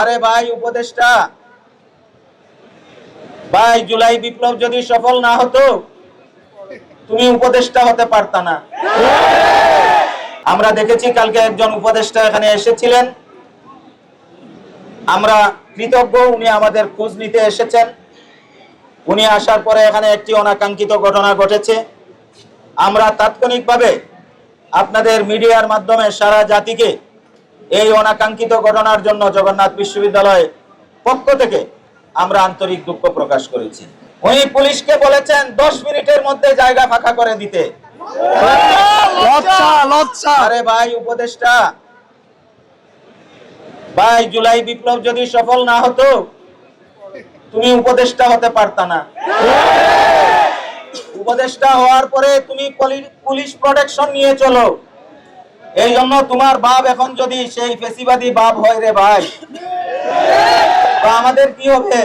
আরে ভাই উপদেষ্টা ভাই, জুলাই বিপ্লব যদি সফল না হতো তুমি উপদেষ্টা হতে পারতা না। আমরা দেখেছি কালকে একজন উপদেষ্টা এখানে এসেছিলেন, আমরা কৃতজ্ঞ, উনি আমাদের খোঁজ নিতে এসেছেন। উনি আসার পরে এখানে একটি অনাকাঙ্ক্ষিত ঘটনা ঘটেছে। আমরা তাৎক্ষণিকভাবে আপনাদের মিডিয়ার মাধ্যমে সারা জাতিকে এই অনাকাঙ্ক্ষিত ঘটনার জন্য জগন্নাথ বিশ্ববিদ্যালয় পক্ষ থেকে আমরা আন্তরিক দুঃখ প্রকাশ করেছি। উনি পুলিশকে বলেছেন 10 মিনিটের মধ্যে জায়গা ফাঁকা করে দিতে। আরে ভাই উপদেষ্টা ভাই, জুলাই বিপ্লব যদি সফল না হতো তুমি উপদেষ্টা হতে পারতা না। উপদেষ্টা হওয়ার পরে তুমি পুলিশ প্রোটেকশন নিয়ে চলো। এই জন্য তোমার বাপ এখন যদি সেই ফেসিবাদী বাপ হয় রে ভাই, তো আমাদের কি হবে?